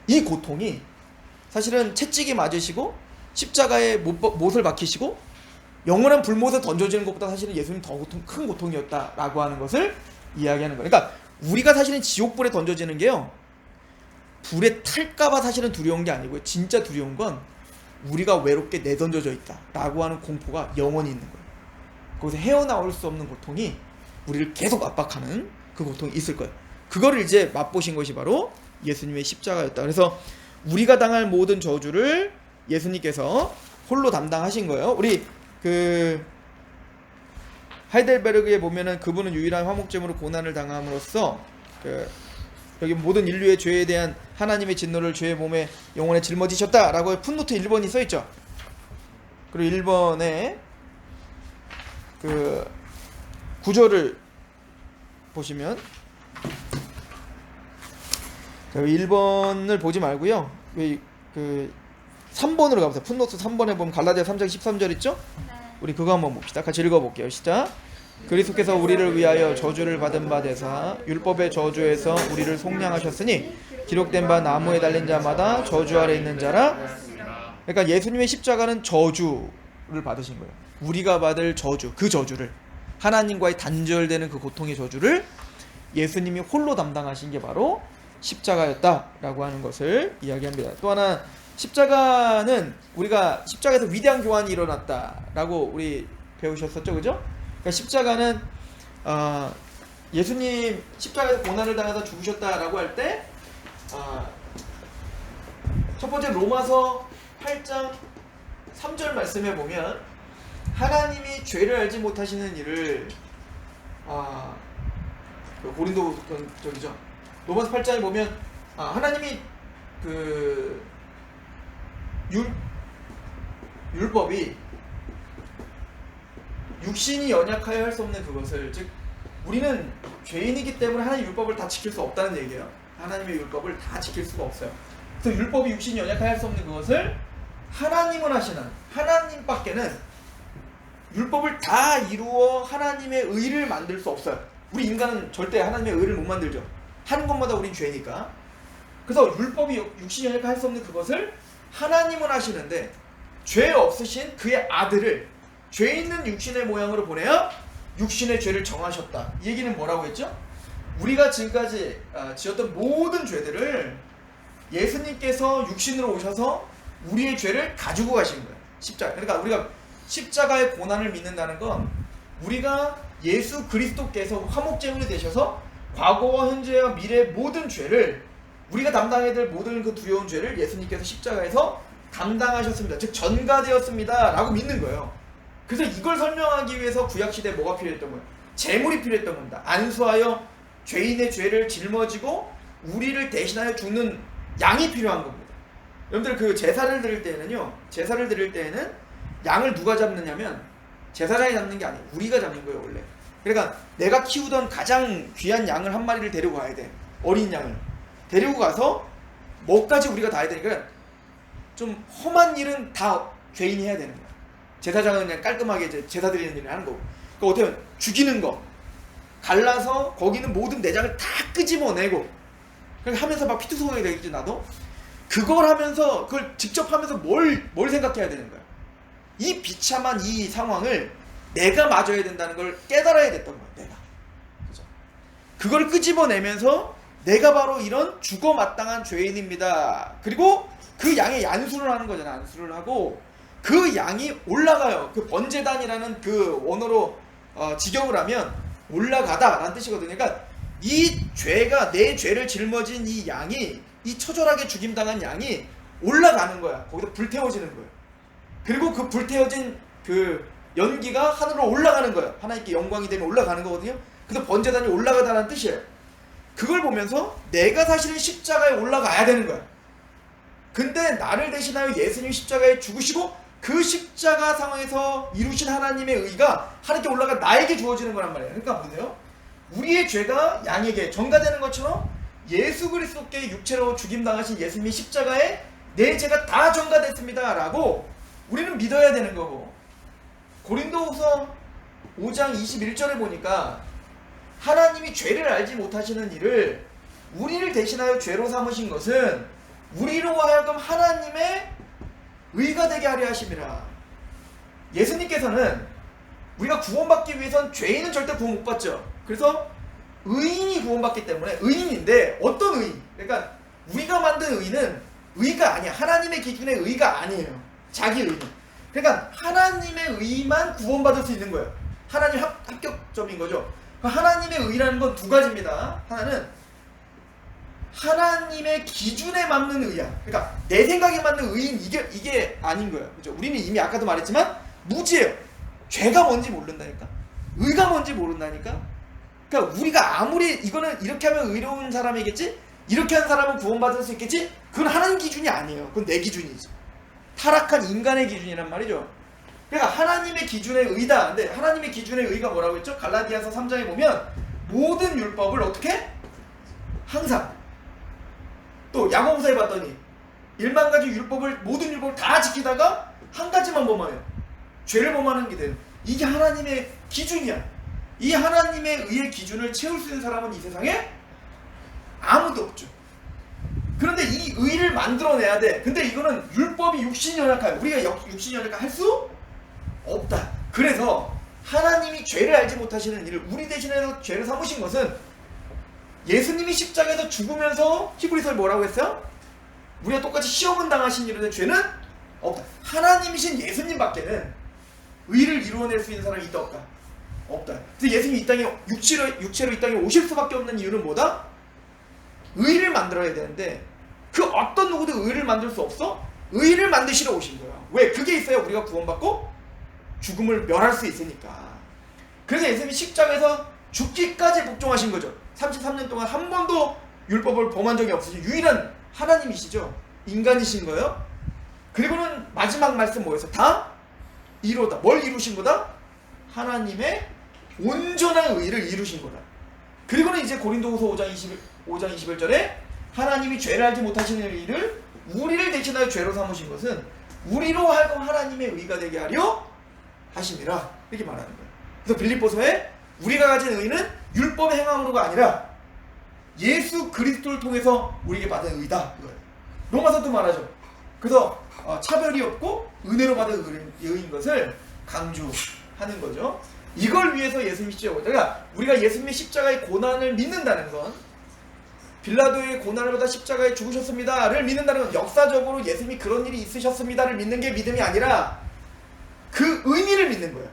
이 고통이 사실은 채찍이 맞으시고 십자가에 못을 박히시고 영원한 불못에 던져지는 것보다 사실은 예수님 더 큰 고통이었다라고 하는 것을 이야기하는 거예요. 그러니까 우리가 사실은 지옥불에 던져지는 게요, 불에 탈까봐 사실은 두려운 게 아니고요. 진짜 두려운 건 우리가 외롭게 내던져져 있다라고 하는 공포가 영원히 있는 거예요. 거기서 헤어나올 수 없는 고통이 우리를 계속 압박하는 그 고통이 있을 거예요. 그거를 이제 맛보신 것이 바로 예수님의 십자가였다. 그래서 우리가 당할 모든 저주를 예수님께서 홀로 담당하신 거예요. 우리 하이델베르그에 보면은 그분은 유일한 화목제물로 고난을 당함으로써 여기 모든 인류의 죄에 대한 하나님의 진노를 죄의 몸에 영혼에 짊어지셨다라고 풋노트 1번이 써있죠. 그리고 1번에 그 구절을 보시면 1번을 보지 말고요. 그 3번으로 가보세요. 풋노트 3번에 보면 갈라디아 3장 13절 있죠? 네. 우리 그거 한번 봅시다. 같이 읽어볼게요. 시작. 그리스도께서 우리를 위하여 저주를 받은 바 되사 율법의 저주에서 우리를 속량하셨으니 기록된 바 나무에 달린 자마다 저주 아래 있는 자라. 그러니까 예수님의 십자가는 저주를 받으신 거예요. 우리가 받을 저주, 그 저주를, 하나님과의 단절되는 그 고통의 저주를 예수님이 홀로 담당하신 게 바로 십자가였다라고 하는 것을 이야기합니다. 또 하나, 십자가는 우리가 십자가에서 위대한 교환이 일어났다라고 우리 배우셨었죠, 그죠? 그러니까 십자가는 예수님 십자가에서 고난을 당해서 죽으셨다라고 할 때 첫 번째 로마서 8장 3절 말씀에 보면 하나님이 죄를 알지 못하시는 일을 고린도 저기죠. 로마서 8장에 보면 하나님이 그 율법이 육신이 연약하여 할 수 없는 그것을, 즉 우리는 죄인이기 때문에 하나님의 율법을 다 지킬 수 없다는 얘기예요. 하나님의 율법을 다 지킬 수가 없어요. 그래서 율법이 육신이 연약하여 할 수 없는 그것을 하나님은 하시는, 하나님밖에는 율법을 다 이루어 하나님의 의를 만들 수 없어요. 우리 인간은 절대 하나님의 의를 못 만들죠. 하는 것마다 우린 죄니까. 그래서 율법이 육신이 연약하여 할 수 없는 그것을 하나님은 하시는데 죄 없으신 그의 아들을 죄 있는 육신의 모양으로 보내어 육신의 죄를 정하셨다. 이 얘기는 뭐라고 했죠? 우리가 지금까지 지었던 모든 죄들을 예수님께서 육신으로 오셔서 우리의 죄를 가지고 가신 거예요. 십자가. 그러니까 우리가 십자가의 고난을 믿는다는 건 우리가 예수 그리스도께서 화목제물이 되셔서 과거와 현재와 미래의 모든 죄를, 우리가 담당해야 될 모든 그 두려운 죄를 예수님께서 십자가에서 담당하셨습니다. 즉 전가되었습니다 라고 믿는 거예요. 그래서 이걸 설명하기 위해서 구약시대에 뭐가 필요했던 거예요? 제물이 필요했던 겁니다. 안수하여 죄인의 죄를 짊어지고 우리를 대신하여 죽는 양이 필요한 겁니다. 여러분들 그 제사를 드릴 때에는 양을 누가 잡느냐면 제사장이 잡는 게 아니에요. 우리가 잡는 거예요 원래. 그러니까 내가 키우던 가장 귀한 양을 한 마리를 데리고 가야 돼. 어린 양을 데리고 가서 뭐까지 우리가 다 해야 되니까 좀 험한 일은 다 죄인이 해야 되는 거야. 제사장은 그냥 깔끔하게 이제 제사 드리는 일을 하는 거고. 그러니까 어떻게 보면 죽이는 거, 갈라서 거기는 모든 내장을 다 끄집어내고, 그러니까 하면서 막 피투성하게 되겠지 나도. 그걸 하면서, 그걸 직접 하면서 뭘 생각해야 되는 거야. 이 비참한 이 상황을 내가 맞아야 된다는 걸 깨달아야 됐던 거야. 내가. 그죠? 그걸 끄집어내면서 내가 바로 이런 죽어 마땅한 죄인입니다. 그리고 그 양의 안수를 하는 거잖아. 안수를 하고 그 양이 올라가요. 그 번제단이라는 그 원어로 직역을 하면 올라가다 라는 뜻이거든요. 그러니까 이 죄가, 내 죄를 짊어진 이 양이, 이 처절하게 죽임당한 양이 올라가는 거야. 거기서 불태워지는 거예요. 그리고 그 불태워진 그 연기가 하늘로 올라가는 거예요. 하나님께 영광이 되면 올라가는 거거든요. 그래서 번제단이 올라가다라는 뜻이에요. 그걸 보면서 내가 사실은 십자가에 올라가야 되는 거야. 근데 나를 대신하여 예수님 십자가에 죽으시고 그 십자가 상황에서 이루신 하나님의 의가 하나님께 올라가 나에게 주어지는 거란 말이에요. 그러니까 뭐예요? 우리의 죄가 양에게 전가되는 것처럼 예수 그리스도께 육체로 죽임당하신 예수님의 십자가에 내 죄가 다 전가됐습니다 라고 우리는 믿어야 되는 거고, 고린도후서 5장 21절에 보니까 하나님이 죄를 알지 못하시는 일을 우리를 대신하여 죄로 삼으신 것은 우리로 하여금 하나님의 의가 되게 하려 하심이라. 예수님께서는 우리가 구원받기 위해선 죄인은 절대 구원 못 받죠. 그래서 의인이 구원받기 때문에, 의인인데 어떤 의인? 그러니까 우리가 만든 의는 의가 아니야. 하나님의 기준의 의가 아니에요. 자기 의는. 그러니까 하나님의 의만 구원받을 수 있는 거예요. 하나님 합격점인 거죠. 하나님의 의라는 건 두 가지입니다. 하나는 하나님의 기준에 맞는 의야. 그러니까 내 생각에 맞는 의인, 이게 아닌 거예요. 그죠? 우리는 이미 아까도 말했지만 무지예요. 죄가 뭔지 모른다니까. 의가 뭔지 모른다니까. 그러니까 우리가 아무리 이거는 이렇게 하면 의로운 사람이겠지, 이렇게 한 사람은 구원받을 수 있겠지, 그건 하나님 기준이 아니에요. 그건 내 기준이지. 타락한 인간의 기준이란 말이죠. 그러니까 하나님의 기준의 의다. 근데 하나님의 기준의 의가 뭐라고 했죠? 갈라디아서 3장에 보면 모든 율법을 어떻게? 항상. 또 야고보서에 봤더니 1만 가지 율법을, 모든 율법을 다 지키다가 한 가지만 범하여 죄를 범하는 게 돼요. 이게 하나님의 기준이야. 이 하나님의 의의 기준을 채울 수 있는 사람은 이 세상에 아무도 없죠. 그런데 이 의를 만들어내야 돼. 근데 이거는 율법이 육신이 연약하여 우리가 육신이 연약하 할 수 없다. 그래서 하나님이 죄를 알지 못하시는 일을 우리 대신해서 죄를 삼으신 것은 예수님이 십자가에서 죽으면서 히브리서에 뭐라고 했어요? 우리가 똑같이 시험은 당하신 일인데 죄는 없다. 하나님이신 예수님밖에는 의를 이루어낼 수 있는 사람이 있다 없다? 없다. 그래서 예수님이 이 땅에 육체로 이 땅에 오실 수밖에 없는 이유는 뭐다? 의를 만들어야 되는데 그 어떤 누구도 의를 만들 수 없어? 의를 만드시러 오신 거야. 왜? 그게 있어야 우리가 구원받고 죽음을 멸할 수 있으니까. 그래서 예수님이 십자가에서 죽기까지 복종하신 거죠. 33년 동안 한 번도 율법을 범한 적이 없으신 유일한 하나님이시죠. 인간이신 거예요. 그리고는 마지막 말씀 뭐였어? 다 이루다. 뭘 이루신 거다? 하나님의 온전한 의를 이루신 거다. 그리고는 이제 고린도후서 5장 21절에 하나님이 죄를 알지 못하시는 일을 우리를 대신하여 죄로 삼으신 것은 우리로 하여금 하나님의 의가 되게 하려 하심이라 이렇게 말하는 거예요. 그래서 빌립보서에 우리가 가진 의는 율법의 행함으로가 아니라 예수 그리스도를 통해서 우리에게 받은 의다 이거예요. 로마서도 말하죠. 그래서 차별이 없고 은혜로 받은 의인 것을 강조하는 거죠. 이걸 위해서 예수님이 십자가, 그러니까 우리가 예수님의 십자가의 고난을 믿는다는 건 빌라도의 고난을 받아 십자가에 죽으셨습니다를 믿는다는 건 역사적으로 예수님이 그런 일이 있으셨습니다를 믿는 게 믿음이 아니라 그 의미를 믿는 거예요.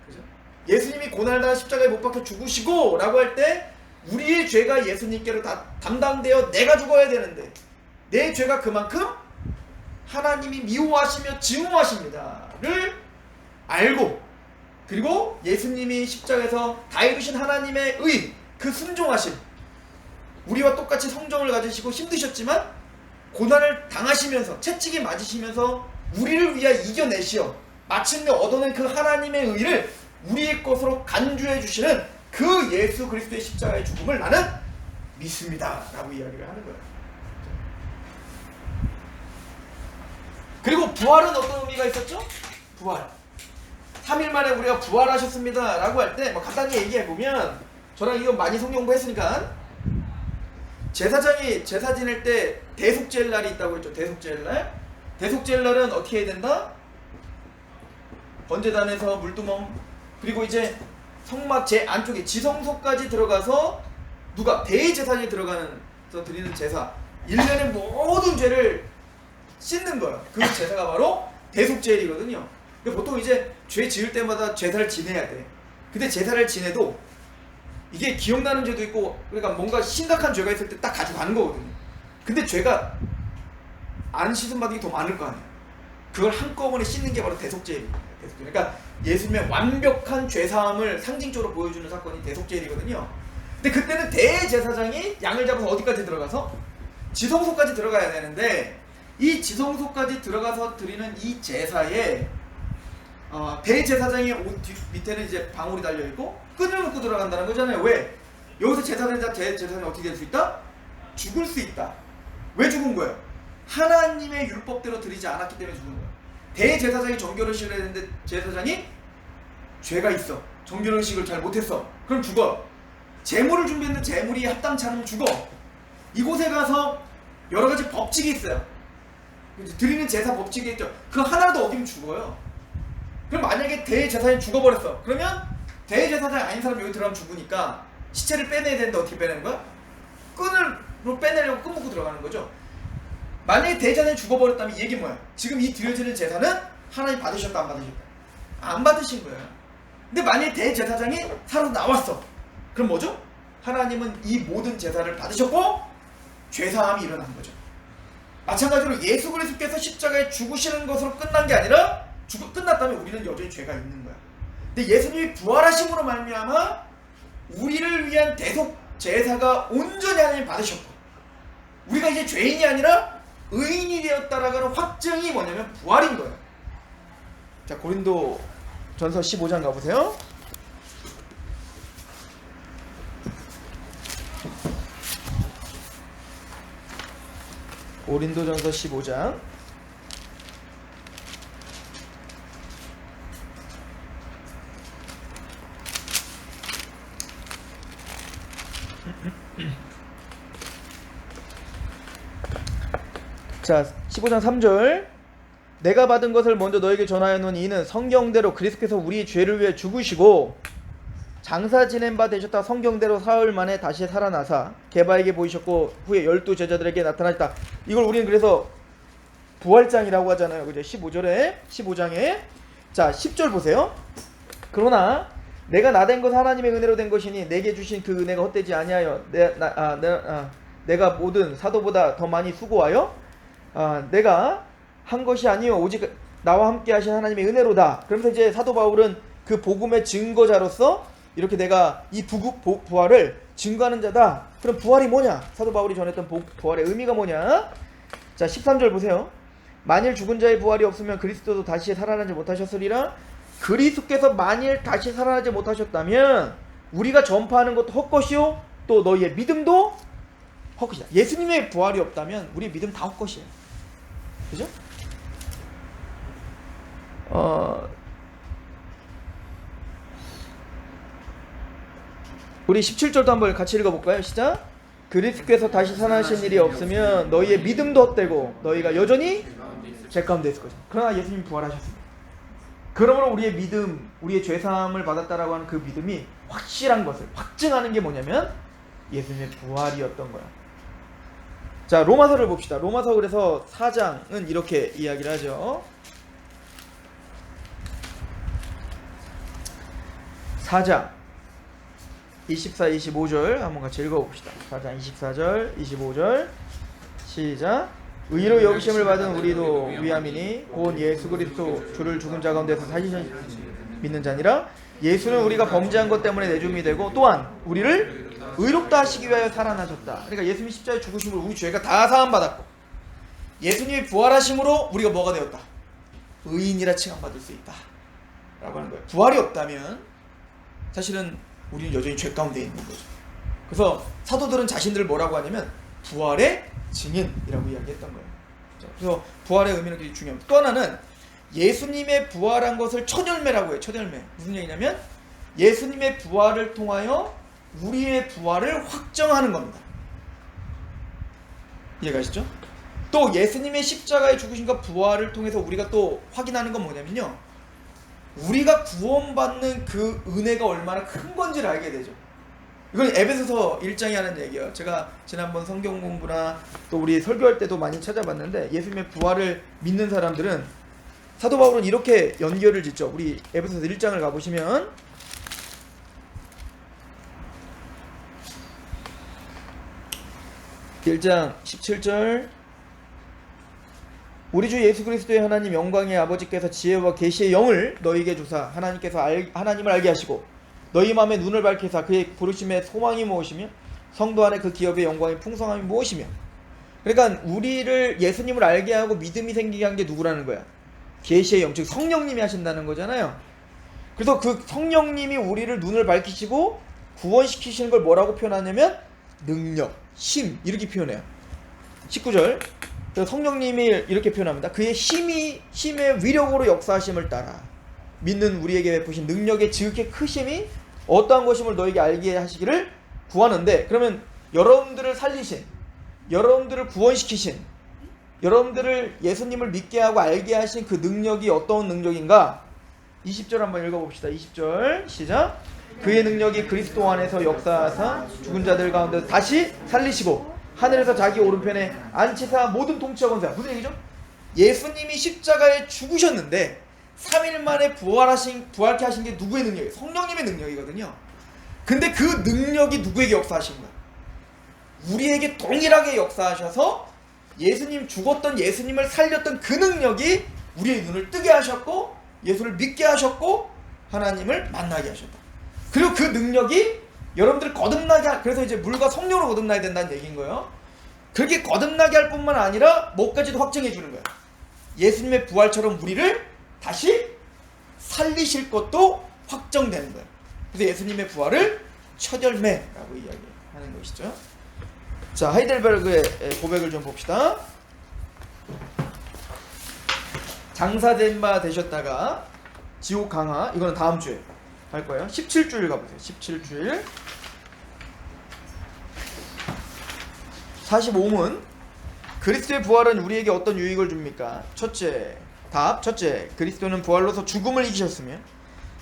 그죠? 예수님이 고난을 받아 십자가에 못 박혀 죽으시고 라고 할 때 우리의 죄가 예수님께로 다 담당되어 내가 죽어야 되는데 내 죄가 그만큼 하나님이 미워하시며 증오하십니다를 알고 그리고 예수님이 십자가에서 다 이루신 하나님의 의, 그 순종하심, 우리와 똑같이 성정을 가지시고 힘드셨지만 고난을 당하시면서 채찍이 맞으시면서 우리를 위하여 이겨내시어 마침내 얻어낸 그 하나님의 의를 우리의 것으로 간주해 주시는 그 예수 그리스도의 십자가의 죽음을 나는 믿습니다 라고 이야기를 하는 거예요. 그리고 부활은 어떤 의미가 있었죠? 부활. 3일 만에 우리가 부활하셨습니다 라고 할 때 간단히 얘기해보면 저랑 이거 많이 성경 공부했으니까 제사장이 제사 지낼 때 대속제일 날이 있다고 했죠. 대속제일 날. 대속제일 날은 어떻게 해야 된다? 번제단에서 물두멍 그리고 이제 성막 제 안쪽에 지성소까지 들어가서 누가 대제사장이 들어가서 드리는 제사 1년의 모든 죄를 씻는 거예요. 그 제사가 바로 대속제일이거든요. 보통 이제 죄 지을 때마다 제사를 지내야 돼. 근데 제사를 지내도 이게 기억나는 죄도 있고 그러니까 뭔가 심각한 죄가 있을 때 딱 가져가는 거거든요. 근데 죄가 안 씻음 받은 게 더 많을 거 아니에요. 그걸 한꺼번에 씻는 게 바로 대속제일입니다. 그러니까 예수님의 완벽한 죄사함을 상징적으로 보여주는 사건이 대속제일이거든요. 근데 그때는 대제사장이 양을 잡아서 어디까지 들어가서? 지성소까지 들어가야 되는데 이 지성소까지 들어가서 드리는 이 제사에 대제사장의 옷 밑에는 이제 방울이 달려있고 끈을 묶고 들어간다는 거잖아요. 왜? 여기서 제사장자 대제사장이 어떻게 될 수 있다? 죽을 수 있다. 왜 죽은 거예요? 하나님의 율법대로 드리지 않았기 때문에 죽은 거예요. 대제사장이 정결의식을 해야 되는데 제사장이 죄가 있어. 정결의식을 잘 못했어. 그럼 죽어. 제물을 준비했는데 제물이 합당치 않으면 죽어. 이곳에 가서 여러 가지 법칙이 있어요. 드리는 제사 법칙이 있죠. 그 하나라도 어기면 죽어요. 그럼 만약에 대제사장이 죽어버렸어. 그러면 대제사장이 아닌 사람이 여기 들어가면 죽으니까 시체를 빼내야 되는데 어떻게 빼내는 거야? 끈으로 빼내려고 끈 묶고 들어가는 거죠. 만약에 대제사장이 죽어버렸다면 이 얘기 뭐야? 지금 이 드려지는 제사는 하나님 받으셨다 안 받으셨다? 안 받으신 거야. 근데 만약에 대제사장이 살아 나왔어. 그럼 뭐죠? 하나님은 이 모든 제사를 받으셨고 죄사함이 일어난 거죠. 마찬가지로 예수 그리스도께서 십자가에 죽으시는 것으로 끝난 게 아니라 끝났다면 우리는 여전히 죄가 있는 거야. 근데 예수님이 부활하심으로 말미암아 우리를 위한 대속 제사가 온전히 하나님 받으셨고 우리가 이제 죄인이 아니라 의인이 되었다라는 확증이 뭐냐면 부활인 거예요. 자, 고린도 전서 15장 가보세요. 고린도전서 15장 자, 15장 3절. 내가 받은 것을 먼저 너에게 전하였노니 이는 성경대로 그리스도께서 우리 죄를 위해 죽으시고 장사 지낸 바 되셨다. 성경대로 사흘 만에 다시 살아나사 게바에게 보이셨고 후에 12 제자들에게 나타나셨다. 이걸 우리는 그래서 부활장이라고 하잖아요. 그죠? 15장에. 자, 10절 보세요. 그러나 내가 나 된 것 하나님의 은혜로 된 것이니 내게 주신 그 은혜가 헛되지 아니하여 내가 모든 사도보다 더 많이 수고하여 내가 한 것이 아니요 오직 나와 함께 하신 하나님의 은혜로다. 그러면서 이제 사도 바울은 그 복음의 증거자로서 이렇게 내가 이 부활을 증거하는 자다. 그럼 부활이 뭐냐? 사도 바울이 전했던 부활의 의미가 뭐냐? 자, 13절 보세요. 만일 죽은 자의 부활이 없으면 그리스도도 다시 살아나지 못하셨으리라. 그리스도께서 만일 다시 살아나지 못하셨다면 우리가 전파하는 것도 헛것이요 또 너희의 믿음도 헛것이다. 예수님의 부활이 없다면 우리의 믿음 다 헛것이에요. 그죠? 우리 17절도 한번 같이 읽어볼까요? 시작. 그리스도께서 다시 살아나신 일이 없으면 너희의 믿음도 헛되고 너희가 여전히 죄 가운데 있을 것이다. 그러나 예수님이 부활하셨습니다. 그러므로 우리의 믿음, 우리의 죄사함을 받았다라고 하는 그 믿음이 확실한 것을 확증하는 게 뭐냐면 예수님의 부활이었던 거야. 자, 로마서를 봅시다. 로마서 그래서 4장은 이렇게 이야기를 하죠. 4장 24, 25절 한번 같이 읽어봅시다. 4장 24절, 25절 시작. 의로 여기심을 받은 우리도 위함이니 곧 예수 그리스도 주를 죽은 자 가운데서 다시 믿는 자니라. 예수는 우리가 범죄한 것 때문에 내줌이 되고 또한 우리를 의롭다 하시기 위하여 살아나셨다. 그러니까 예수님이 십자가에 죽으심으로 우리 죄가 다 사함받았고 예수님이 부활하심으로 우리가 뭐가 되었다? 의인이라 칭함받을 수 있다 라고 하는 거예요. 부활이 없다면 사실은 우리는 여전히 죄 가운데 있는 거죠. 그래서 사도들은 자신들을 뭐라고 하냐면 부활의 증인이라고 이야기했던 거예요. 그래서 부활의 의미는 굉장히 중요합니다. 또 하나는 예수님의 부활한 것을 첫 열매라고 해요. 첫 열매. 무슨 얘기냐면 예수님의 부활을 통하여 우리의 부활을 확정하는 겁니다. 이해가시죠? 또 예수님의 십자가의 죽으심과 부활을 통해서 우리가 또 확인하는 건 뭐냐면요, 우리가 구원받는 그 은혜가 얼마나 큰 건지를 알게 되죠. 이건 에베소서 1장이 하는 얘기예요. 제가 지난번 성경 공부나 또 우리 설교할 때도 많이 찾아봤는데 예수님의 부활을 믿는 사람들은 사도 바울은 이렇게 연결을 짓죠. 우리 에베소서 1장을 가보시면 (1장 17절) 우리 주 예수 그리스도의 하나님 영광의 아버지께서 지혜와 계시의 영을 너희에게 주사 하나님께서 하나님을 알게 하시고 너희 마음에 눈을 밝히사 그의 부르심의 소망이 무엇이며 성도 안에 그 기업의 영광의 풍성함이 무엇이며. 그러니까 우리를 예수님을 알게 하고 믿음이 생기게 한 게 누구라는 거야? 계시의 영, 즉 성령님이 하신다는 거잖아요. 그래서 그 성령님이 우리를 눈을 밝히시고 구원시키시는 걸 뭐라고 표현하냐면 능력, 힘 이렇게 표현해요. 19절 성령님이 이렇게 표현합니다. 그의 힘의 위력으로 역사하심을 따라 믿는 우리에게 베푸신 능력의 지극히 크심이 어떠한 것임을 너에게 알게 하시기를 구하는데, 그러면 여러분들을 살리신, 여러분들을 구원시키신, 여러분들을 예수님을 믿게 하고 알게 하신 그 능력이 어떤 능력인가? 20절 한번 읽어봅시다. 20절 시작. 그의 능력이 그리스도 안에서 역사하사 죽은 자들 가운데 다시 살리시고 하늘에서 자기 오른편에 앉히사 모든 통치와 권세. 무슨 얘기죠? 예수님이 십자가에 죽으셨는데 3일 만에 부활케 하신 게 누구의 능력이에요? 성령님의 능력이거든요. 근데 그 능력이 누구에게 역사하신 거예요? 우리에게 동일하게 역사하셔서 예수님 죽었던 예수님을 살렸던 그 능력이 우리의 눈을 뜨게 하셨고 예수를 믿게 하셨고 하나님을 만나게 하셨다. 그리고 그 능력이 여러분들 거듭나게 그래서 이제 물과 성령으로 거듭나야 된다는 얘기인 거예요. 그렇게 거듭나게 할 뿐만 아니라 뭐까지도 확정해 주는 거예요. 예수님의 부활처럼 우리를 다시 살리실 것도 확정되는 거예요. 그래서 예수님의 부활을 첫 열매라고 이야기하는 것이죠. 자, 하이델베르그의 고백을 좀 봅시다. 장사된 바 되셨다가 지옥 강화, 이거는 다음 주에 할 거예요. 17주일 가보세요. 17주일 45문 그리스도의 부활은 우리에게 어떤 유익을 줍니까? 답 첫째, 그리스도는 부활로서 죽음을 이기셨으며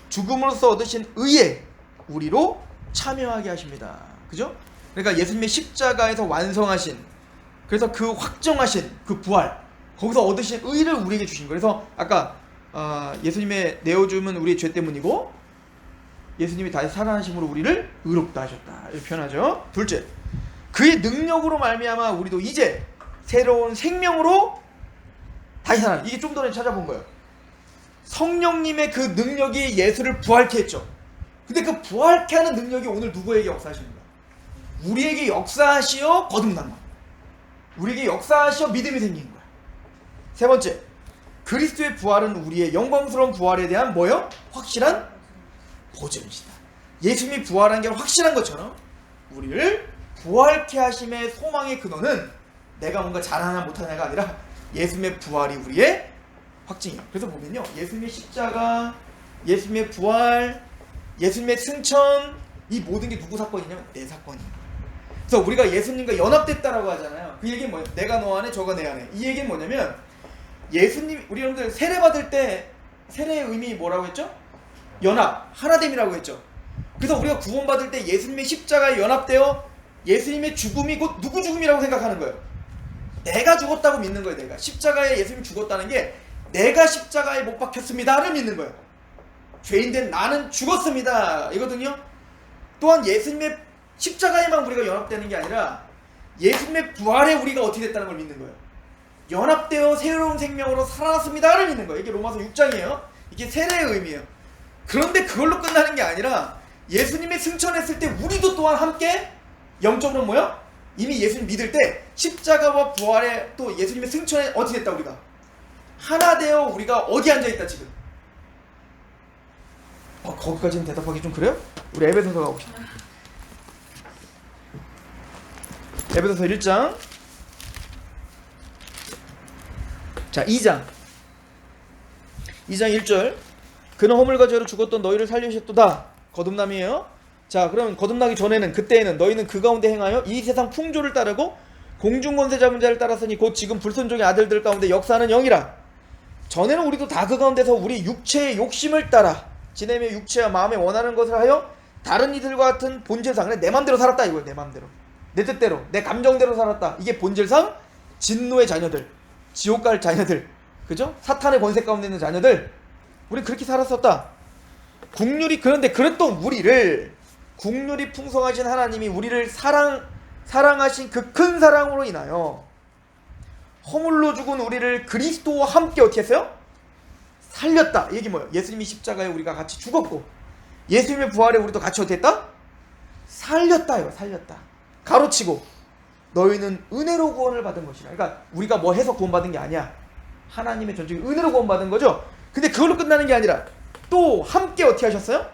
죽음으로써 얻으신 의에 우리로 참여하게 하십니다. 그죠? 그러니까 예수님의 십자가에서 완성하신, 그래서 그 확정하신 그 부활, 거기서 얻으신 의를 우리에게 주신 거예요. 그래서 아까 예수님의 내어줌은 우리의 죄 때문이고 예수님이 다시 살아나심으로 우리를 의롭다 하셨다, 이렇게 표현하죠. 둘째, 그의 능력으로 말미암아 우리도 이제 새로운 생명으로 다시 살아나. 이게 좀 전에 찾아본 거예요. 성령님의 그 능력이 예수를 부활케 했죠. 근데 그 부활케 하는 능력이 오늘 누구에게 역사하시는 거야? 우리에게 역사하시어 거듭난 거야. 우리에게 역사하시어 믿음이 생긴 거야. 세 번째, 그리스도의 부활은 우리의 영광스러운 부활에 대한 뭐요? 확실한 보증이시다. 예수님이 부활한 게 확실한 것처럼 우리를 부활케 하심의 소망의 근원은 내가 뭔가 잘하나 못하냐가 아니라 예수님의 부활이 우리의 확증이에요. 그래서 보면요, 예수님의 십자가, 예수님의 부활, 예수님의 승천, 이 모든 게 누구 사건이냐면 내 사건이에요. 그래서 우리가 예수님과 연합됐다라고 하잖아요. 그 얘기는 뭐예요? 내가 너 안에 저가 내 안에. 이 얘기는 뭐냐면 예수님, 우리 여러분들 세례 받을 때 세례의 의미 뭐라고 했죠? 연합, 하나됨이라고 했죠. 그래서 우리가 구원받을 때 예수님의 십자가에 연합되어 예수님의 죽음이 곧 누구 죽음이라고 생각하는 거예요? 내가 죽었다고 믿는 거예요. 내가 십자가에 예수님이 죽었다는 게 내가 십자가에 못 박혔습니다를 믿는 거예요. 죄인된 나는 죽었습니다 이거든요. 또한 예수님의 십자가에만 우리가 연합되는 게 아니라 예수님의 부활에 우리가 어떻게 됐다는 걸 믿는 거예요. 연합되어 새로운 생명으로 살아났습니다를 믿는 거예요. 이게 로마서 6장이에요. 이게 세례의 의미예요. 그런데 그걸로 끝나는 게 아니라 예수님의 승천했을 때 우리도 또한 함께 영적으로 뭐요? 이미 예수님 믿을 때 십자가와 부활에 또 예수님의 승천에 어떻게 됐다? 우리가 하나 되어 우리가 어디 앉아있다 지금? 거기까지는 대답하기 좀 그래요? 우리 에베소서 가봅시다. 에베소서 1장, 자 2장 1절, 그는 허물과 죄로 죽었던 너희를 살리셨도다. 거듭남이에요. 자, 그럼 거듭나기 전에는, 그때에는 너희는 그 가운데 행하여 이 세상 풍조를 따르고 공중권세 잡은 자를 따랐으니 곧 지금 불순종의 아들들 가운데 역사하는 영이라. 전에는 우리도 다 그 가운데서 우리 육체의 욕심을 따라 지내며 육체와 마음에 원하는 것을 하여 다른 이들과 같은 본질상 내 맘대로 살았다 이거예요. 내 맘대로, 내 뜻대로, 내 감정대로 살았다. 이게 본질상 진노의 자녀들, 지옥 갈 자녀들, 그죠? 사탄의 권세 가운데 있는 자녀들, 우리 그렇게 살았었다. 그런데 그랬던 우리를, 국률이 풍성하신 하나님이 우리를 사랑하신 그 큰 사랑으로 인하여 허물로 죽은 우리를 그리스도와 함께 어떻게 했어요? 살렸다. 이게 뭐예요? 예수님이 십자가에 우리가 같이 죽었고 예수님의 부활에 우리도 같이 어떻게 했다? 살렸다. 이거 살렸다. 가로치고 너희는 은혜로 구원을 받은 것이라. 그러니까 우리가 뭐 해서 구원받은 게 아니야. 하나님의 전적인 은혜로 구원받은 거죠. 근데 그걸로 끝나는 게 아니라 또 함께 어떻게 하셨어요?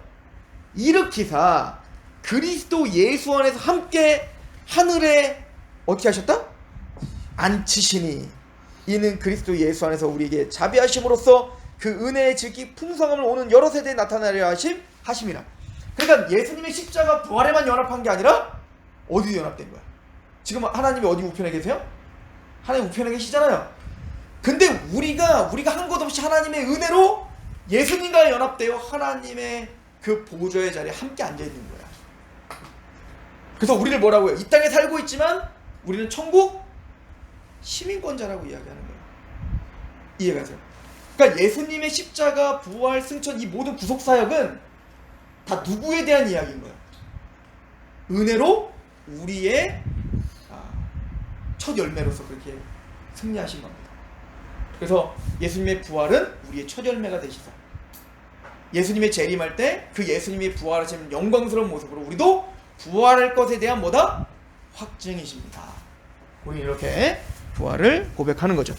일으키사 그리스도 예수 안에서 함께 하늘에 어떻게 하셨다? 앉히시니 이는 그리스도 예수 안에서 우리에게 자비하심으로써 그 은혜의 질기 풍성함을 오는 여러 세대에 나타나려 하심이라. 그러니까 예수님의 십자가 부활에만 연합한 게 아니라 어디 연합된 거야? 지금 하나님이 어디 우편에 계세요? 하나님 우편에 계시잖아요. 근데 우리가 한 것 없이 하나님의 은혜로 예수님과 연합되어 하나님의 그 보좌의 자리에 함께 앉아있는 거야. 그래서 우리를 뭐라고 해요? 이 땅에 살고 있지만 우리는 천국 시민권자라고 이야기하는 거예요. 이해가세요? 그러니까 예수님의 십자가, 부활, 승천, 이 모든 구속사역은 다 누구에 대한 이야기인 거예요? 은혜로 우리의 첫 열매로서 그렇게 승리하신 겁니다. 그래서 예수님의 부활은 우리의 첫 열매가 되시사 예수님의 재림할 때 그 예수님이 부활하시는 영광스러운 모습으로 우리도 부활할 것에 대한 뭐다? 확증이십니다. 우리 이렇게 부활을 고백하는 거죠.